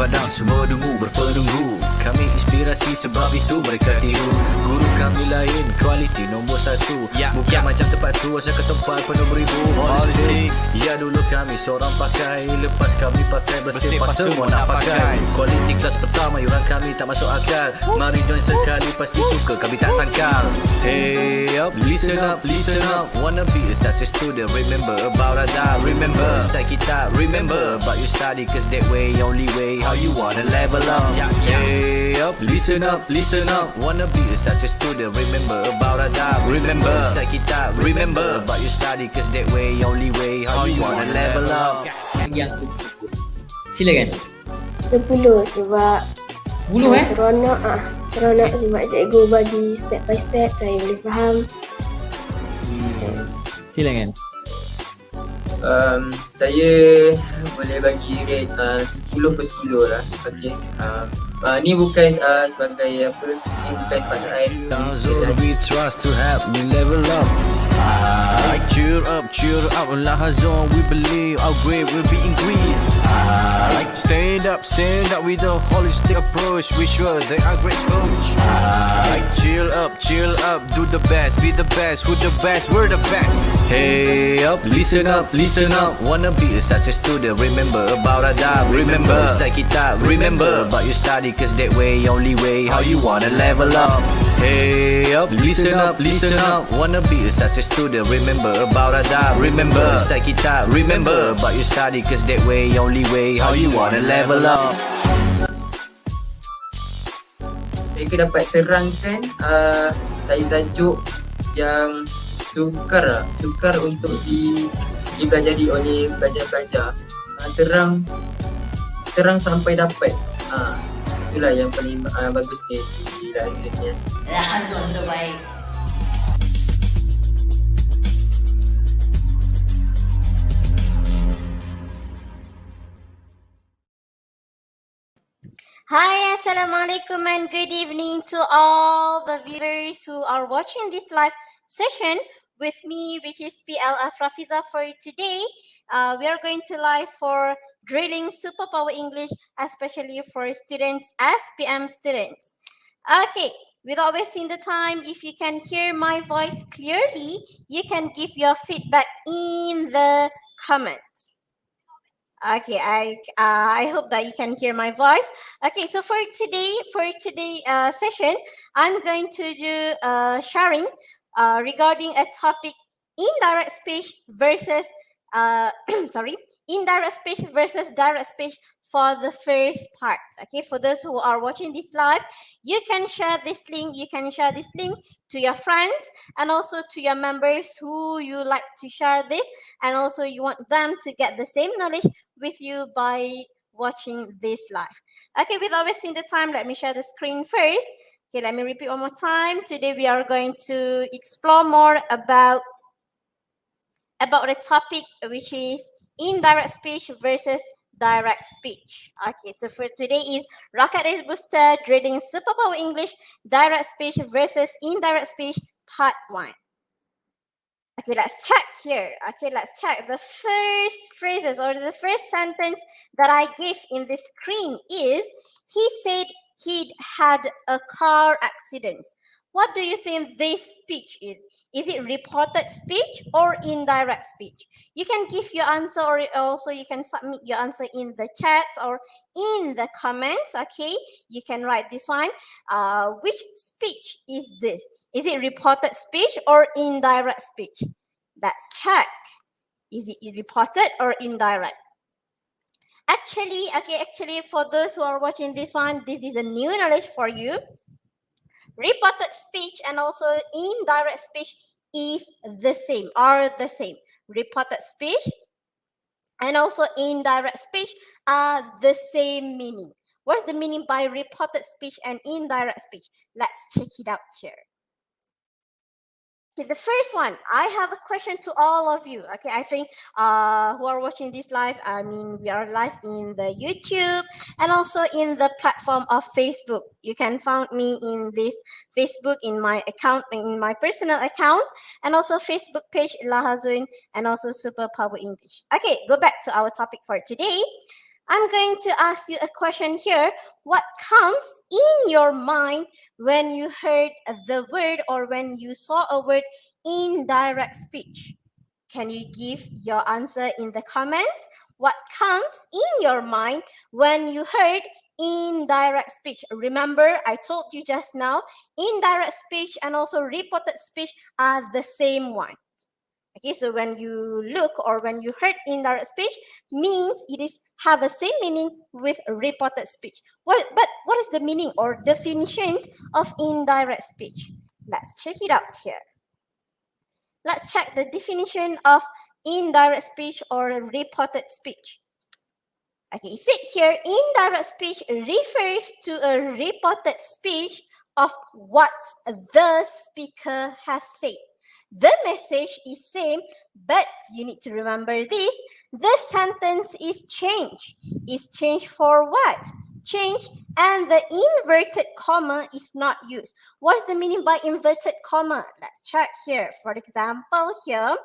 padang semua dungu berpenunggu. Kami inspirasi sebab itu mereka tiru. Guru kami lain, kualiti nombor satu. Bukan macam tempat tu asal ke tempat penuh beribu. Holistik, ya dulu kami seorang pakai. Lepas kami pakai bersepah semua nak pakai. Kualiti kelas pertama yuran kami tak masuk akal. Mari join sekali pasti suka kami tak sangkal. Hey up, listen up, listen up. Wanna be a success student, remember about adab. Remember, inside kita, remember about your study. Cause that way, only way, how you wanna level up. Hey up, listen up, listen up. Wanna be a success student, remember about adab. Remember, inside kita, remember about your study. Cause that way, only way, how you wanna level up. Yang silakan. 10 sebab 10 seronok sebab cikgu bagi step by step saya boleh faham. Silakan. Saya boleh bagi rate 10/10 lah. Okey. Ni bukan sebagai apa, ni bukan pasal We trust to help me level up. Cheer up, Lahazon, we believe our grade will be increased. Stand up with a holistic approach. We sure they are great coach. Chill up, do the best, be the best, who the best, we're the best. Hey up, listen up, wanna be a success student, remember about adab. Remember, inside kita, remember about your study. Cause that way, only way, how you wanna level up. Hey up, listen up, wanna be a success student, remember about adab. Remember, inside kita, remember about your study. Cause that way, only way, how you wanna level up. Mereka dapat terangkan saya tajuk yang sukar untuk dipelajari oleh pelajar-pelajar. Terang sampai dapat. Itulah yang paling bagus di Lahazonnya. Lahazon terbaik. Hi, Assalamualaikum and good evening to all the viewers who are watching this live session with me, which is Teacher Rafizah. For today, we are going to live for drilling superpower English, especially for students as PM students. Okay, without wasting the time, if you can hear my voice clearly, you can give your feedback in the comments. Okay, I hope that you can hear my voice. Okay, so for today session, I'm going to do sharing regarding a topic: indirect speech versus indirect speech versus direct speech for the first part. Okay, for those who are watching this live, you can share this link. You can share this link to your friends and also to your members who you like to share this, and also you want them to get the same knowledge with you by watching this live. Okay, without wasting the time, let me share the screen first. Okay, let me repeat one more time. Today we are going to explore more about the topic, which is indirect speech versus direct speech. Okay, so for today is Roket is Booster Drilling Superpower English, Direct Speech versus Indirect Speech, Part 1. Okay, let's check here. Okay, let's check. The first phrases or the first sentence that I gave in the screen is, he said he'd had a car accident. What do you think this speech is? Is it reported speech or indirect speech? You can give your answer, or also you can submit your answer in the chat or in the comments. Okay, you can write this one. Which speech is this? Is it reported speech or indirect speech? Let's check. Is it reported or indirect? Actually, for those who are watching this one, this is a new knowledge for you. Reported speech and also indirect speech is the same, are the same. Reported speech and also indirect speech are the same meaning. What's the meaning by reported speech and indirect speech? Let's check it out here. Okay, the first one, I have a question to all of you. Okay, I think who are watching this live, I mean, we are live in the YouTube and also in the platform of Facebook. You can find me in this Facebook, in my account, in my personal account, and also Facebook page Lahazon and also Superpower English. Okay, go back to our topic for today. I'm going to ask you a question here. What comes in your mind when you heard the word or when you saw a word indirect speech? Can you give your answer in the comments? What comes in your mind when you heard indirect speech? Remember, I told you just now, indirect speech and also reported speech are the same one. Okay, so when you look or when you heard indirect speech, means it is have a same meaning with reported speech. But what is the meaning or definitions of indirect speech? Let's check it out here. Let's check the definition of indirect speech or reported speech. Okay, see here, indirect speech refers to a reported speech of what the speaker has said. The message is same, but you need to remember this. The sentence is changed. Is changed for what? Change, and the inverted comma is not used. What is the meaning by inverted comma? Let's check here. For example, here,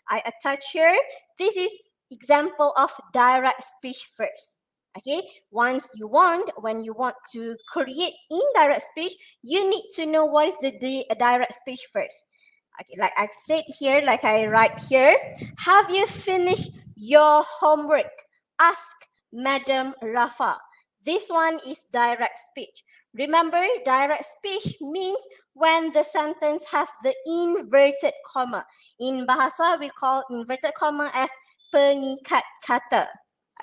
I attach here. This is example of direct speech first. Okay, when you want to create indirect speech, you need to know what is the direct speech first. Okay, like I said here, like I write here, have you finished your homework? Ask Madam Rafa. This one is direct speech. Remember, direct speech means when the sentence have the inverted comma. In Bahasa, we call inverted comma as pengikat kata.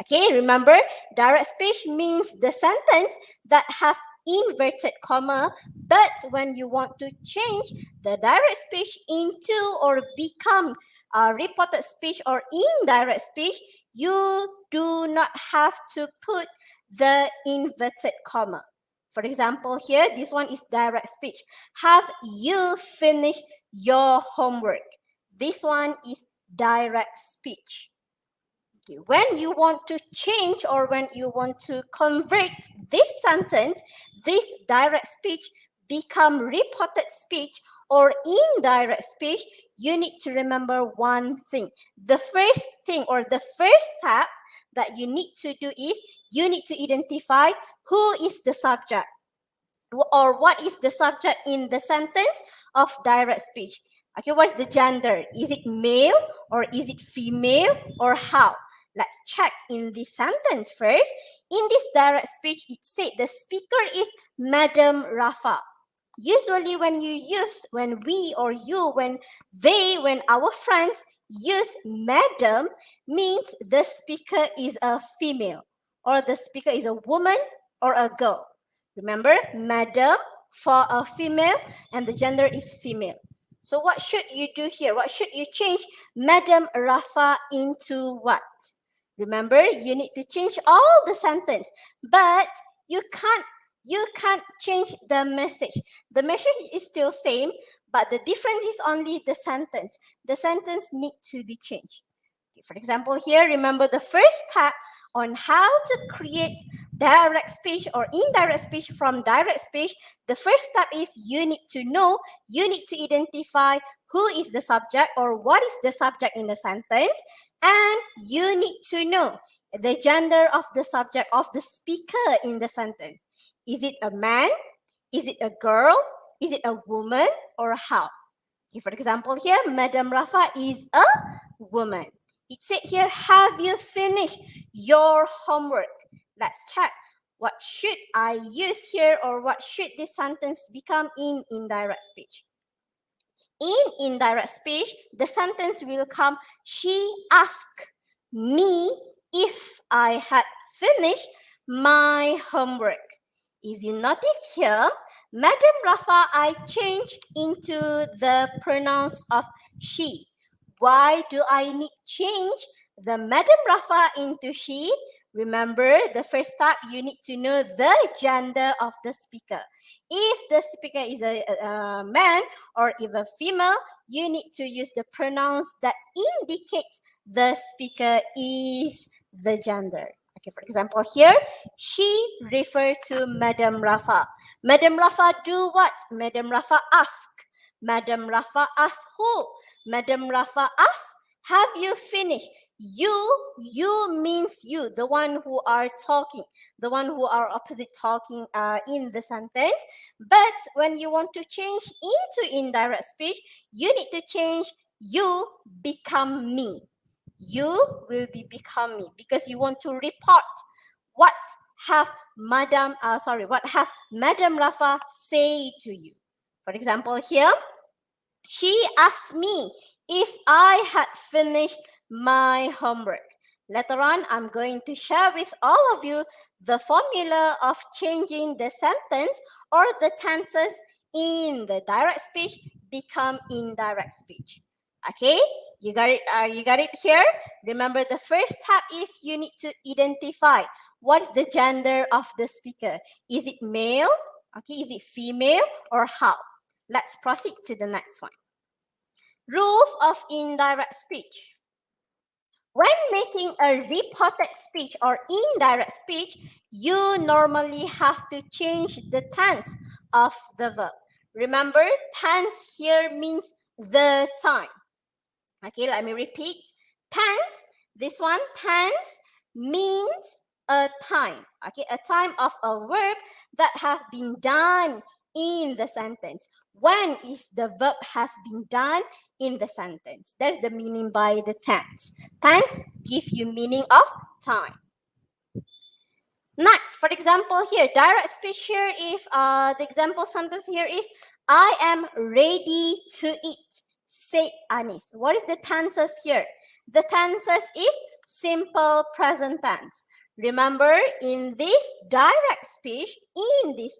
Okay, remember, direct speech means the sentence that have inverted comma, but when you want to change the direct speech into or become a reported speech or indirect speech, you do not have to put the inverted comma. For example, here, this one is direct speech. Have you finished your homework? This one is direct speech. Okay. When you want to change or when you want to convert this sentence, this direct speech become reported speech or indirect speech, you need to remember one thing. The first thing or the first step that you need to do is you need to identify who is the subject or what is the subject in the sentence of direct speech. Okay, what's the gender? Is it male or is it female or how? Let's check in this sentence first. In this direct speech, it said the speaker is Madam Rafa. Usually when we or you, when our friends use madam, means the speaker is a female or the speaker is a woman or a girl. Remember, madam for a female and the gender is female. So what should you do here? What should you change Madam Rafa into what? Remember, you need to change all the sentence, but you can't change the message. The message is still same, but the difference is only the sentence. The sentence needs to be changed. Okay, for example, here, remember the first step on how to create direct speech or indirect speech from direct speech. The first step is you need to identify who is the subject or what is the subject in the sentence, and you need to know the gender of the subject of the speaker in the sentence. Is it a man? Is it a girl? Is it a woman or how? Okay, for example here, Madam Rafa is a woman. It said here, have you finished your homework? Let's check. What should I use here or what should this sentence become in indirect speech? In indirect speech, the sentence will come, she asked me if I had finished my homework. If you notice here, Madam Rafa, I changed into the pronouns of she. Why do I need change the Madam Rafa into she? Remember, the first step, you need to know the gender of the speaker. If the speaker is a man or if a female, you need to use the pronouns that indicate the speaker is the gender. Okay, for example here, she referred to Madam Rafa. Madam Rafa do what? Madam Rafa ask. Madam Rafa ask who? Madam Rafa ask, have you finished You means you, the one who are talking, the one who are opposite talking in the sentence. But when you want to change into indirect speech, you need to change you become me. You will be become me because you want to report what have what have Madam Rafa say to you. For example, here, she asked me if I had finished my homework. Later on, I'm going to share with all of you the formula of changing the sentence or the tenses in the direct speech become indirect speech. Okay, you got it. You got it here. Remember, the first step is you need to identify what is the gender of the speaker. Is it male? Okay, is it female or how? Let's proceed to the next one. Rules of indirect speech. When making a reported speech or indirect speech, you normally have to change the tense of the verb. Remember, tense here means the time. Okay, let me repeat. Tense, this one, tense means a time. Okay, a time of a verb that have been done in the sentence. When is the verb has been done in the sentence? That's the meaning by the tense. Tense give you meaning of time. Next, for example, here, direct speech here, if the example sentence here is, I am ready to eat, said Anis. What is the tenses here? The tenses is simple present tense. Remember, in this direct speech, the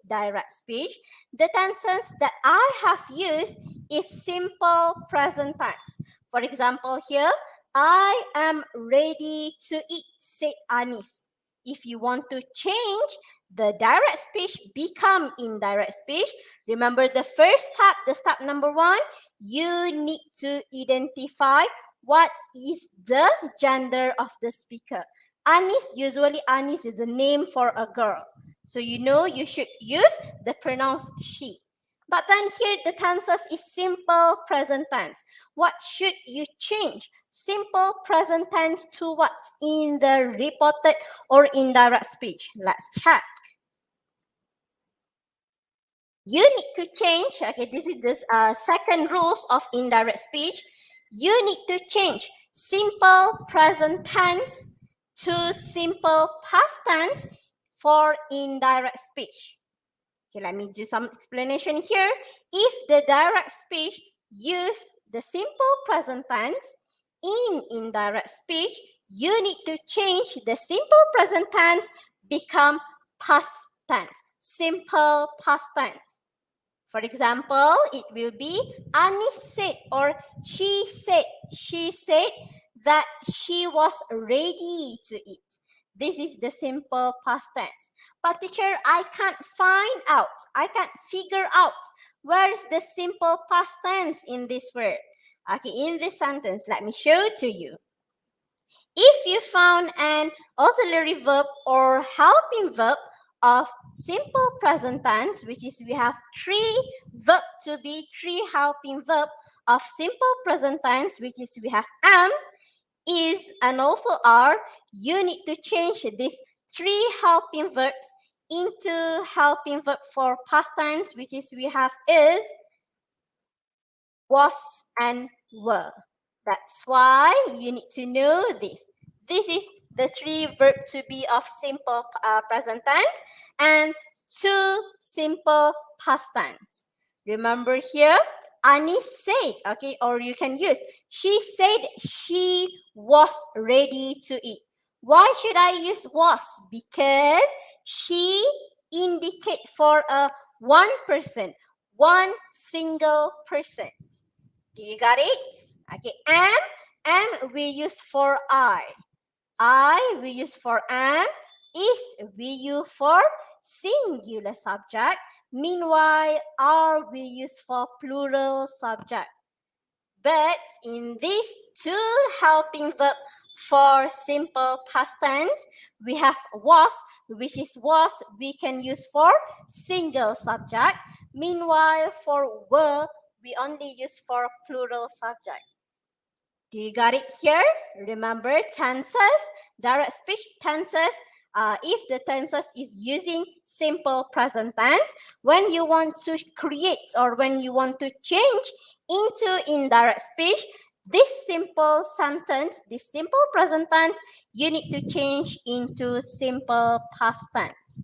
tenses that I have used is simple present tense. For example, here, I am ready to eat, said Anis. If you want to change the direct speech become indirect speech, remember the first step, the step number 1, you need to identify what is the gender of the speaker. Anis, usually Anis is a name for a girl. So you know you should use the pronoun she. But then here the tenses is simple present tense. What should you change? Simple present tense to what in the reported or indirect speech? Let's check. You need to change, okay, this is the second rules of indirect speech. You need to change simple present tense to simple past tense for indirect speech. Okay, let me do some explanation here. If the direct speech use the simple present tense in indirect speech, you need to change the simple present tense become past tense, simple past tense. For example, it will be Anis said or she said that she was ready to eat. This is the simple past tense. But teacher, I can't figure out where is the simple past tense in this word. Okay, in this sentence, let me show to you. If you found an auxiliary verb or helping verb of simple present tense, which is we have 3 verb to be, 3 helping verb of simple present tense, which is we have am, is, and also are, you need to change these 3 helping verbs into helping verb for past tense, which is we have is, was, and were. That's why you need to know this. This is the 3 verb to be of simple present tense and 2 simple past tense. Remember here, Anis said, okay, or you can use, she said she was ready to eat. Why should I use was? Because she indicate for a one person, one single person. Do you got it? Okay, am we use for I we use for am, is we use for singular subject, meanwhile are we use for plural subject. But in these 2 helping verb for simple past tense, we have was, which is was we can use for single subject, meanwhile for were we only use for plural subject. Do you got it here? Remember tenses, direct speech tenses. If the tenses is using simple present tense, when you want to create or when you want to change into indirect speech, this simple sentence, this simple present tense, you need to change into simple past tense.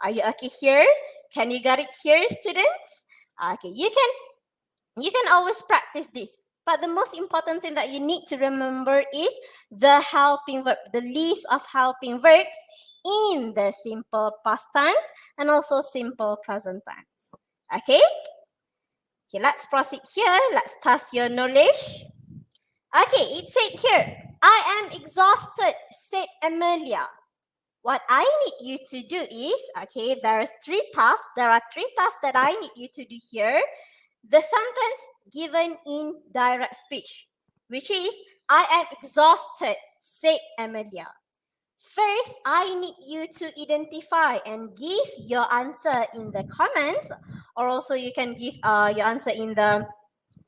Are you okay here? Can you get it here, students? Okay, you can always practice this. But the most important thing that you need to remember is the helping verb, the list of helping verbs in the simple past tense and also simple present tense. Okay? Okay, let's proceed here. Let's test your knowledge. Okay, it said here, I am exhausted, said Amelia. What I need you to do is, okay, there are three tasks that I need you to do here. The sentence given in direct speech, which is, I am exhausted, said Amelia. First, I need you to identify and give your answer in the comments, or also you can give your answer in the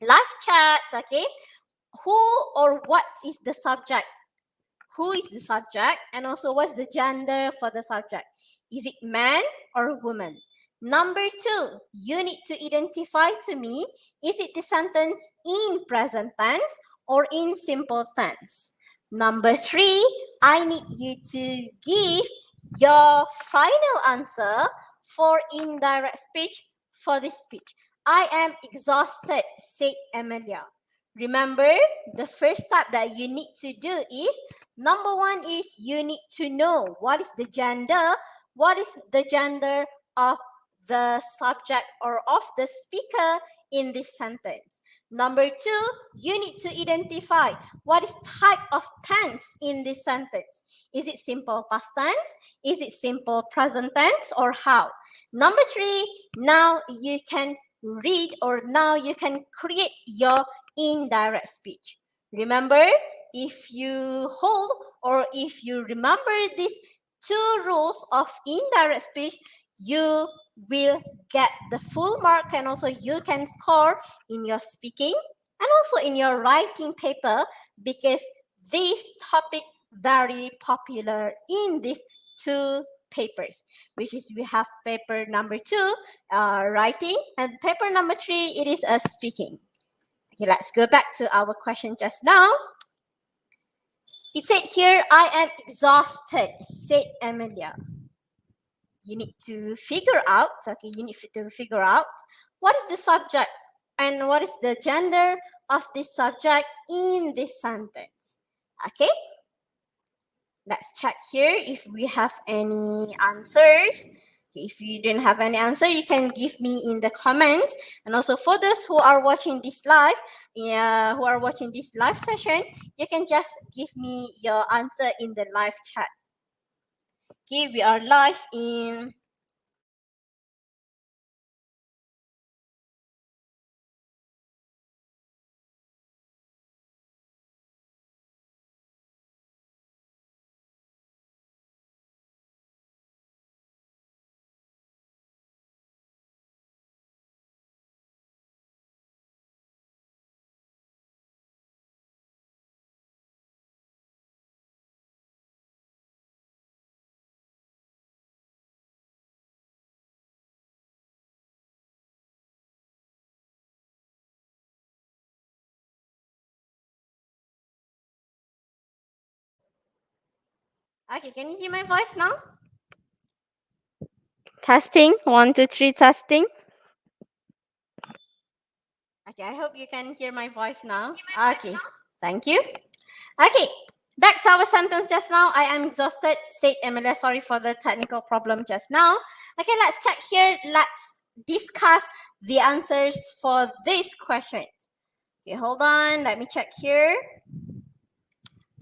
live chat, okay? Who or what is the subject? Who is the subject? And also what's the gender for the subject? Is it man or woman? Number two, you need to identify to me, is it the sentence in present tense or in simple tense? Number three, I need you to give your final answer for indirect speech for this speech. I am exhausted, said Amelia. Remember, the first step that you need to do is, number one is you need to know what is the gender of the subject or of the speaker in this sentence. Number two, you need to identify what is type of tense in this sentence. Is it simple past tense? Is it simple present tense, or how? Number three, now you can read or now you can create your indirect speech. Remember, if you hold or if you remember these two rules of indirect speech, you will get the full mark, and also you can score in your speaking and also in your writing paper, because this topic very popular in these two papers, which is we have paper number 2, writing, and paper number 3, it is a speaking. Okay, let's go back to our question just now. It said here, I am exhausted, said Amelia. You need to figure out, what is the subject and what is the gender of this subject in this sentence. Okay, let's check here if we have any answers. If you don't have any answer, you can give me in the comments. And also for those who are watching this live, session, you can just give me your answer in the live chat. Okay, we are live in okay, can you hear my voice now? Testing, 1, 2, 3, testing. Okay, I hope you can hear my voice now. Okay, thank you. Okay, back to our sentence just now. I am exhausted, said Emilia. Sorry for the technical problem just now. Okay, let's check here. Let's discuss the answers for these questions. Okay, hold on. Let me check here.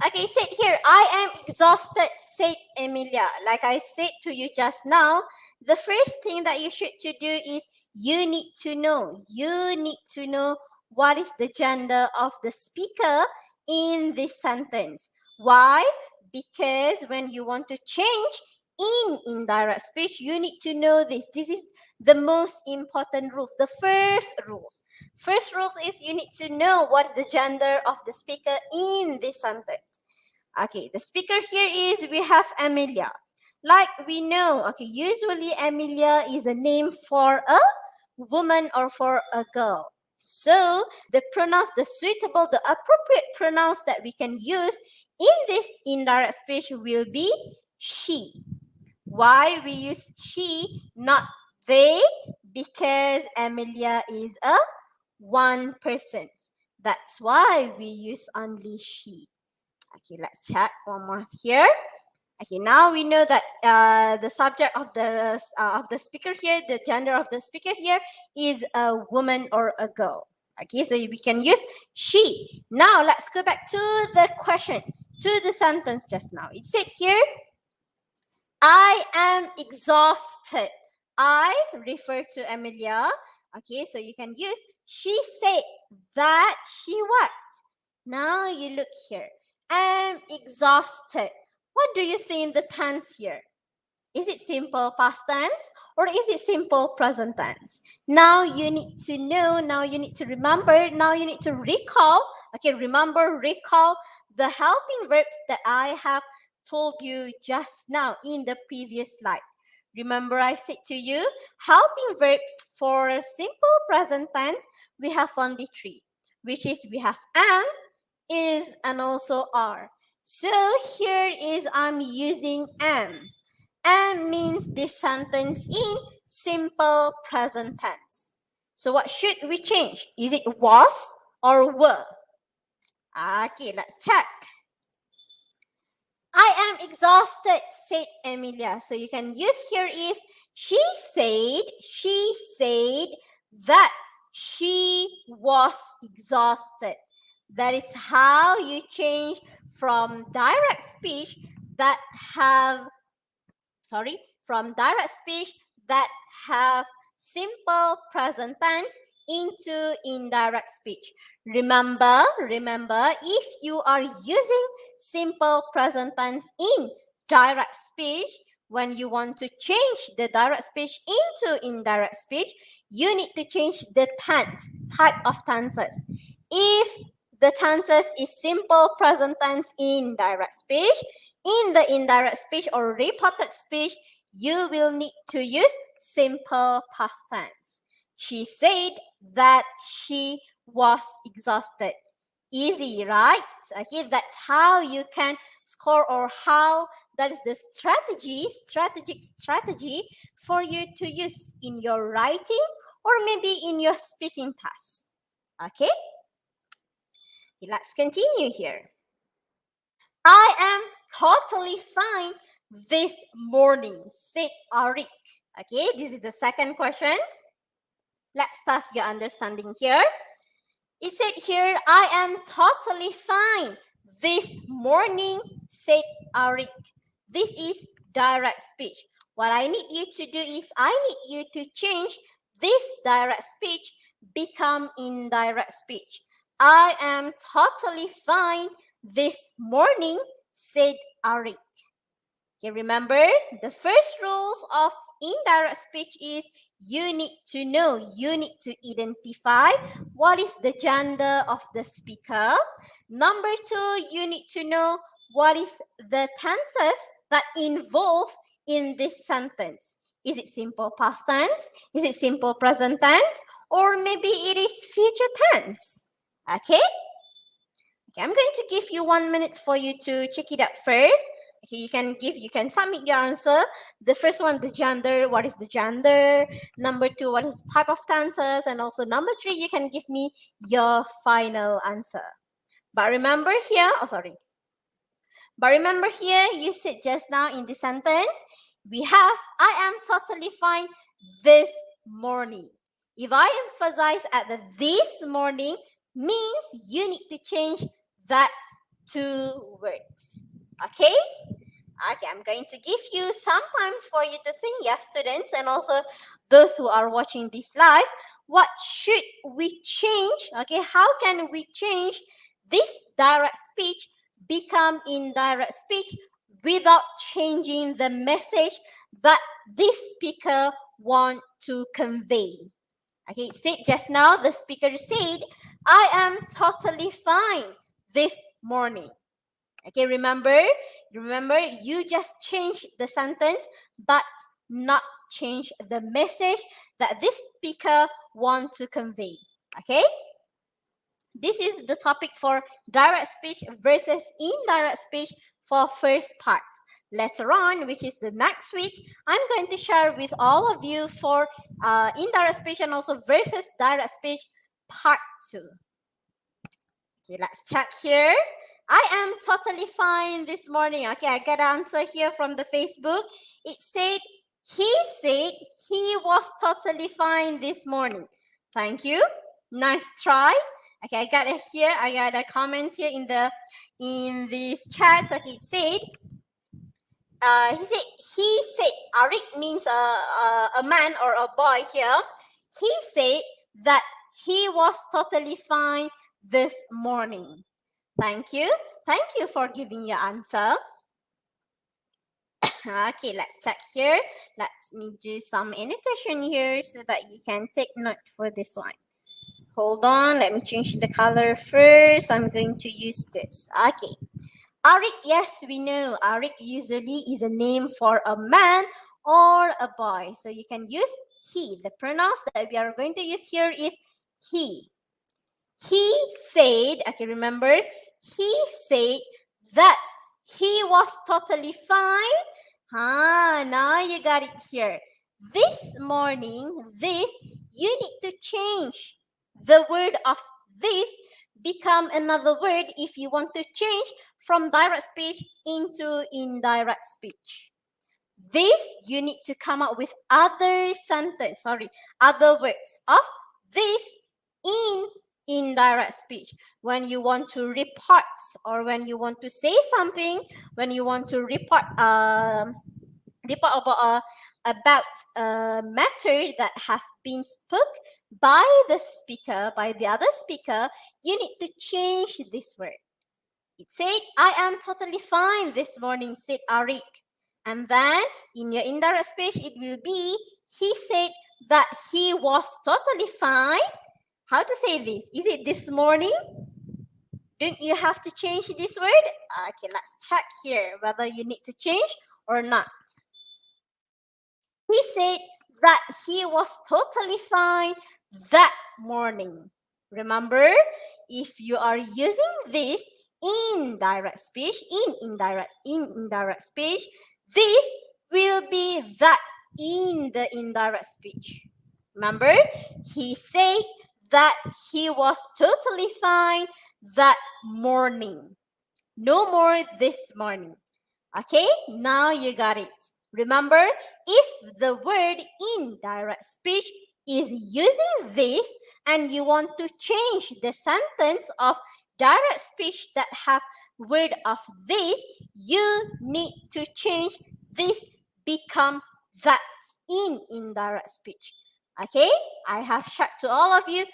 Okay, said here, I am exhausted, said Emilia. Like I said to you just now, the first thing that you should to do is you need to know what is the gender of the speaker in this sentence. Why? Because when you want to change in indirect speech, you need to know this. This is the most important rules, the first rules. First rules is you need to know what is the gender of the speaker in this sentence. Okay, the speaker here is, we have Amelia. Like we know, okay, usually Amelia is a name for a woman or for a girl. So the pronouns, the suitable, the appropriate pronouns that we can use in this indirect speech will be she. Why we use she, not they? Because Amelia is a one person. That's why we use only she. Okay, let's check one more here. Okay, now we know that the subject of the speaker here, the gender of the speaker here is a woman or a girl. Okay, so we can use she. Now let's go back to the questions, to the sentence just now. It said here, I am exhausted. I refer to Amelia. Okay, so you can use she said that she what? Now you look here. I'm exhausted. What do you think the tense here? Is it simple past tense or is it simple present tense? Now you need to know, now you need to remember, now you need to recall. Okay, remember, recall the helping verbs that I have told you just now in the previous slide. Remember I said to you, helping verbs for simple present tense, we have only three, which is we have am, is, and also are. So here is I'm using am. Am means this sentence in simple present tense. So what should we change? Is it was or were? Okay, let's check. I am exhausted, said Emilia. So you can use here is she said that she was exhausted. That is how you change from direct speech that have simple present tense into indirect speech. Remember, if you are using simple present tense in direct speech, when you want to change the direct speech into indirect speech, you need to change the tense, type of tenses. If the tenses is simple present tense in direct speech, in the indirect speech or reported speech, you will need to use simple past tense. She said that she was exhausted. Easy, right? Okay, that's how you can score, or how that is the strategic strategy for you to use in your writing or maybe in your speaking task. Okay, let's continue here. I am totally fine this morning, said Arik. Okay, this is the second question. Let's test your understanding here. It said here, I am totally fine this morning, said Arik. This is direct speech. What I need you to do is, I need you to change this direct speech become indirect speech. I am totally fine this morning, said Arik. Okay, remember, the first rules of indirect speech is you need to know, you need to identify what is the gender of the speaker. Number two, you need to know what is the tenses that involve in this sentence. Is it simple past tense? Is it simple present tense? Or maybe it is future tense? Okay? Okay, I'm going to give you 1 minute for you to check it out first. Okay, you can submit your answer. The first one, the gender, what is the gender? Number two, what is the type of tenses? And also number three, you can give me your final answer. But remember here, you said just now in the sentence, we have, I am totally fine this morning. If I emphasize at the this morning, means you need to change that two words. Okay? Okay, I'm going to give you some time for you to think, yes, students, and also those who are watching this live, what should we change? Okay, how can we change this direct speech become indirect speech without changing the message that this speaker want to convey. Okay, it said just now, the speaker said, I am totally fine this morning. Okay, remember, you just changed the sentence, but not change the message that this speaker want to convey. Okay, this is the topic for direct speech versus indirect speech for first part. Later on, which is the next week, I'm going to share with all of you for indirect speech and also versus direct speech part 2. Okay, let's check here. I am totally fine this morning. Okay, I got an answer here from the Facebook. It said he was totally fine this morning. Thank you. Nice try. Okay, I got it here. I got a comment here in this chat. Okay, it said he said Arik means a man or a boy here. He said that he was totally fine this morning. Thank you for giving your answer. Okay, let's check here. Let me do some annotation here so that you can take note for this one. Hold on, let me change the color first. I'm going to use this. Okay. Arik, yes, we know Arik usually is a name for a man or a boy. So you can use he. The pronouns that we are going to use here is he. He said, okay, remember, he said that he was totally fine. Now you got it here. This morning, this, you need to change the word of this, become another word if you want to change from direct speech into indirect speech. This, you need to come up with other words of this in indirect speech. When you want to report or when you want to say something, when you want to report about a matter that have been spoke by the other speaker, you need to change this word. It said, I am totally fine this morning, said Arik. And then in your indirect speech, it will be, he said that he was totally fine. How to say this? Is it this morning? Don't you have to change this word? Okay, let's check here whether you need to change or not. He said that he was totally fine that morning. Remember, if you are using this in indirect speech, this will be that in the indirect speech. Remember, he said that he was totally fine that morning. No more this morning. Okay, now you got it. Remember, if the word indirect speech is using this and you want to change the sentence of direct speech that have word of this, you need to change this become that in indirect speech. Okay, I have shared to all of you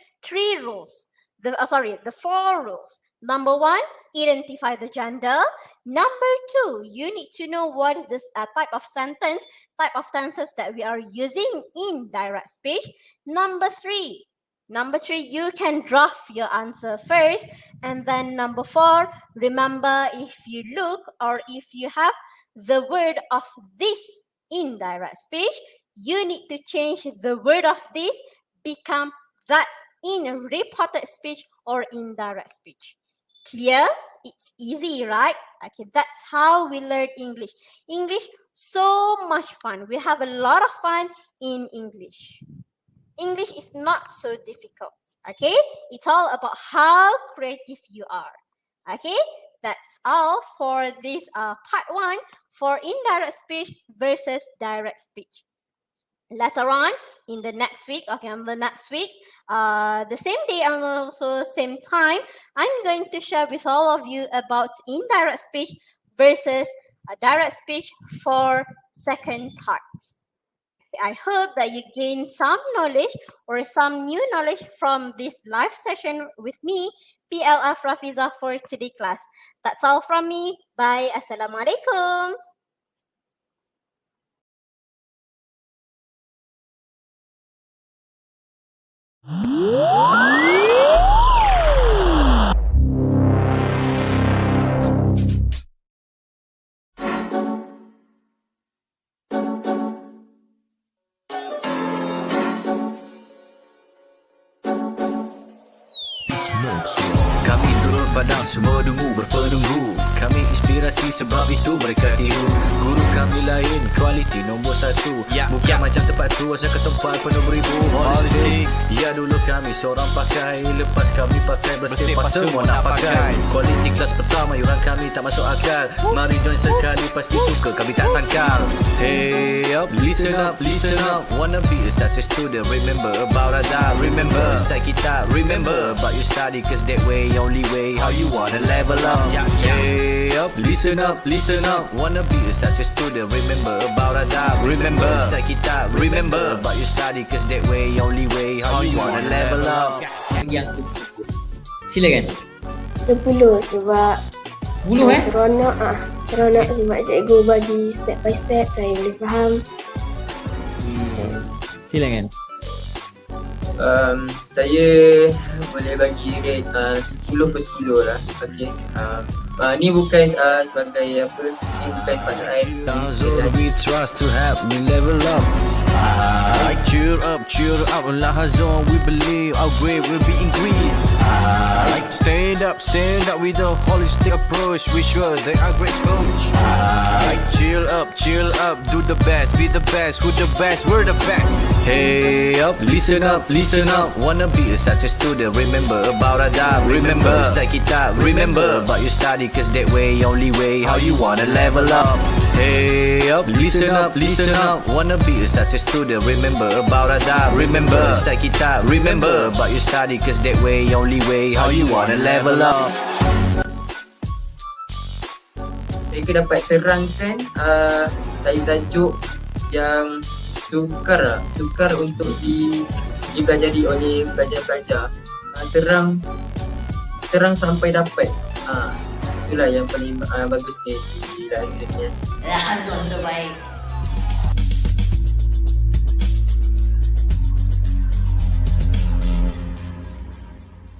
the 4 rules. Number 1, identify the gender. Number 2, you need to know what is this type of tenses that we are using in direct speech. Number 3, you can draft your answer first. And then number 4, remember, if you look or if you have the word of this in direct speech, you need to change the word of this become that in reported speech or indirect speech. Clear? It's easy, right? Okay, that's how we learn English. English, so much fun. We have a lot of fun in English. English is not so difficult, okay? It's all about how creative you are, okay? That's all for this part 1 for indirect speech versus direct speech. Later on in the next week, the same day and also same time, I'm going to share with all of you about indirect speech versus direct speech for second part. I hope that you gain some knowledge or some new knowledge from this live session with me, PLF Rafizah, for today class. That's all from me. Bye. Assalamualaikum. Kami turun padang, semua dungu berpenunggu. Kami inspirasi sebab itu mereka tiru. Guru kami lain, kualiti nombor 1. Bukan macam tempat tu, asal ke tempat penuh beribu holistik. Ya dulu kami seorang pakai, lepas kami pakai bersih pas semua nak pakai. Kualiti kelas pertama, yuran kami tak masuk akal. Mari join sekali, pasti suka kami tak sangkal. Hey up, listen up, listen up. Wanna be a success student, remember about Radha. Remember, inside kita, remember about your study, cause that way, only way, how you wanna level up. Hey up, listen up, listen up. Wanna be a success student, remember about Radha. Remember, inside kita, remember about your study, cause that way, only way, how you wanna level up. Yang tersebut. Silakan. 10 sebab 10 seronok seronok sebab cikgu bagi step by step, saya boleh faham. Silakan. Saya boleh bagi rate 10 per 10 lah. Okay. Ni bukan sebagai apa, ni bukan pasal Zone we trust to help me level up. Cheer up, Lahazon, we believe our grade will be increased. Stand up with a holistic approach. We sure they are great coach. Chill up, do the best, be the best, who the best, we're the best. Hey up, listen up, wanna be a success student, remember about Radha. Remember, inside kita, remember about your study, cause that way, only way, how you wanna level up. Hey up, listen up, wanna be a success student, remember about Radha. Remember, inside kita, remember about your study, cause that way, only way, how you wanna level up. Mereka dapat terangkan tajuk yang sukar untuk dipelajari oleh pelajar-pelajar. Terang sampai dapat. Itulah yang paling bagus di dalam ini. Azwan terbaik.